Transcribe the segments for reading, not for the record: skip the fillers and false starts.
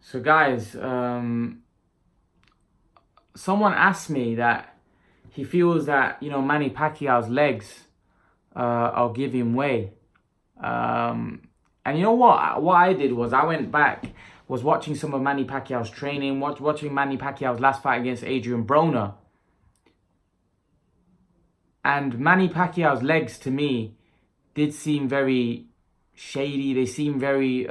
So guys, someone asked me that he feels that, Manny Pacquiao's legs are giving way. And you know what? What I did was I went back, was watching some of Manny Pacquiao's training, watching Manny Pacquiao's last fight against Adrian Broner. And Manny Pacquiao's legs, to me, did seem very shady. They seem very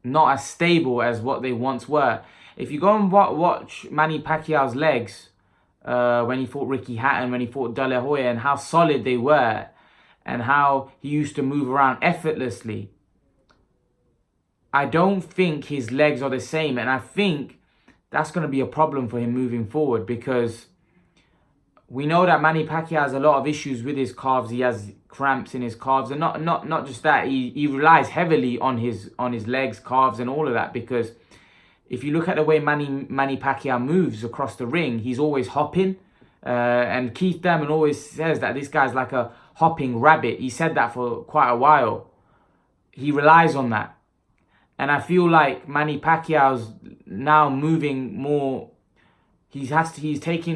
not as stable as what they once were. If you go and watch Manny Pacquiao's legs when he fought Ricky Hatton, when he fought De La Hoya, and how solid they were, and how he used to move around effortlessly, I don't think his legs are the same. And I think that's going to be a problem for him moving forward, because we know that Manny Pacquiao has a lot of issues with his calves. He has cramps in his calves, and not just that. He relies heavily on his legs, calves, and all of that. Because if you look at the way Manny Pacquiao moves across the ring, he's always hopping. And Keith Thurman always says that this guy's like a hopping rabbit. He said that for quite a while. He relies on that, and I feel like Manny Pacquiao's now moving more. He's taking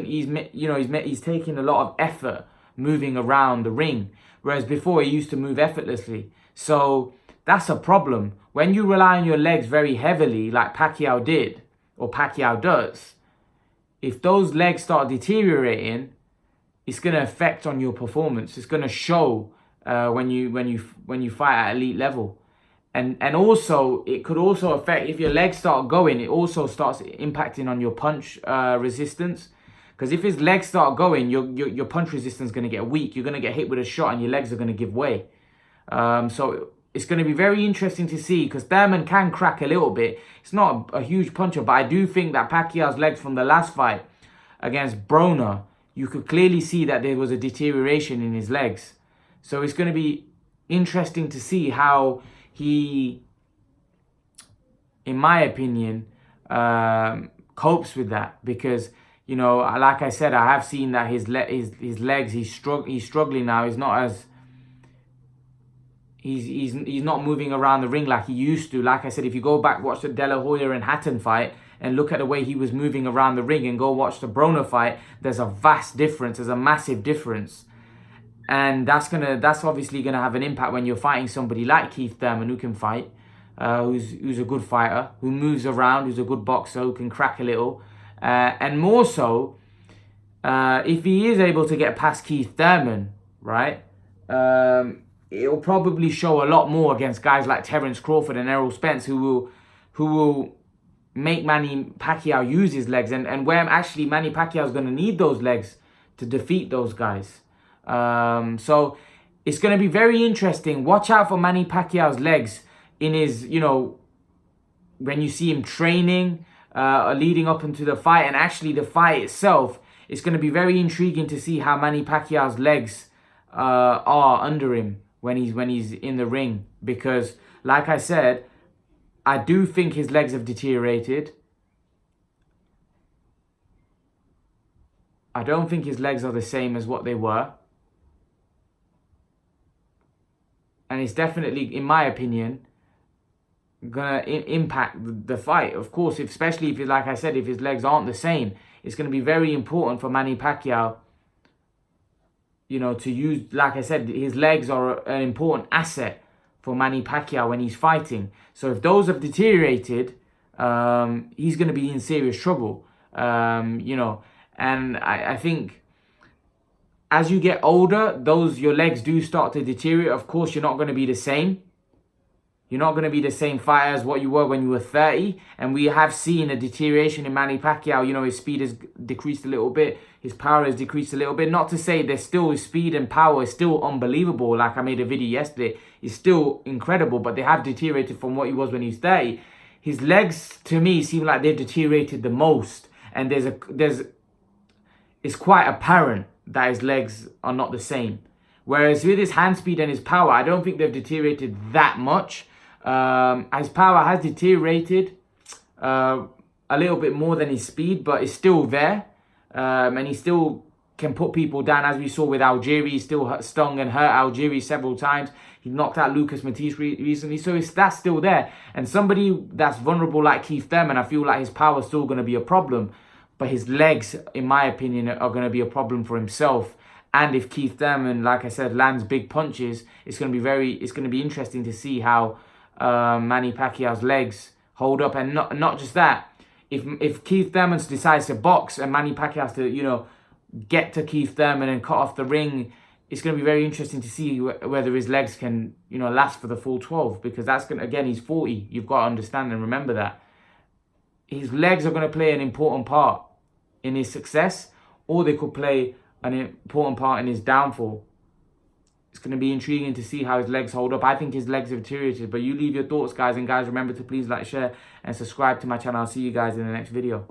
a lot of effort moving around the ring, whereas before he used to move effortlessly. So that's a problem. When you rely on your legs very heavily, like Pacquiao did, or Pacquiao does, if those legs start deteriorating, it's going to affect on your performance. It's going to show when you fight at elite level. And also, it could also affect, if your legs start going, it also starts impacting on your punch resistance. Because if his legs start going, your punch resistance is going to get weak. You're going to get hit with a shot and your legs are going to give way. So it's going to be very interesting to see, because Thurman can crack a little bit. It's not a huge puncher, but I do think that Pacquiao's legs from the last fight against Broner, you could clearly see that there was a deterioration in his legs. So it's going to be interesting to see how he, in my opinion, copes with that. Because, like I said, I have seen that his legs, he's struggling now. He's not as he's not moving around the ring like he used to. Like I said, if you go back, watch the De La Hoya and Hatton fight and look at the way he was moving around the ring, and go watch the Broner fight, there's a vast difference. There's a massive difference. And that's obviously gonna have an impact when you're fighting somebody like Keith Thurman, who can fight, who's a good fighter, who moves around, who's a good boxer, who can crack a little, and more so, if he is able to get past Keith Thurman, right, it'll probably show a lot more against guys like Terence Crawford and Errol Spence, who will make Manny Pacquiao use his legs, and where actually Manny Pacquiao is gonna need those legs to defeat those guys. So it's going to be very interesting. Watch out for Manny Pacquiao's legs in his, when you see him training, leading up into the fight, and actually the fight itself. It's going to be very intriguing to see how Manny Pacquiao's legs are under him when he's in the ring, because, like I said, I do think his legs have deteriorated. I don't think his legs are the same as what they were. And it's definitely, in my opinion, gonna impact the fight. Of course, especially if, like I said, if his legs aren't the same, it's gonna be very important for Manny Pacquiao, to use. Like I said, his legs are an important asset for Manny Pacquiao when he's fighting. So if those have deteriorated, he's gonna be in serious trouble. And I think, as you get older, your legs do start to deteriorate. Of course, you're not going to be the same. You're not going to be the same fighter as what you were when you were 30. And we have seen a deterioration in Manny Pacquiao. His speed has decreased a little bit. His power has decreased a little bit. Not to say there's still his speed and power is still unbelievable. Like I made a video yesterday. It's still incredible. But they have deteriorated from what he was when he was 30. His legs, to me, seem like they've deteriorated the most. And it's quite apparent that his legs are not the same. Whereas with his hand speed and his power, I don't think they've deteriorated that much. His power has deteriorated a little bit more than his speed, but it's still there. And he's still can put people down, as we saw with Algieri. He still stung and hurt Algieri several times. He knocked out Lucas Matisse recently. So that's still there. And somebody that's vulnerable like Keith Thurman, I feel like his power is still going to be a problem. But his legs, in my opinion, are going to be a problem for himself. And if Keith Thurman, like I said, lands big punches, it's going to be interesting to see how Manny Pacquiao's legs hold up. And not just that, if Keith Thurman decides to box and Manny Pacquiao has to, you know, get to Keith Thurman and cut off the ring, it's going to be very interesting to see whether his legs can, you know, last for the full 12. Because that's going to, again, he's 40. You've got to understand and remember that. His legs are going to play an important part in his success, or they could play an important part in his downfall. It's going to be intriguing to see how his legs hold up. I think his legs have deteriorated, but you leave your thoughts, guys. And guys, remember to please like, share, and subscribe to my channel. I'll see you guys in the next video.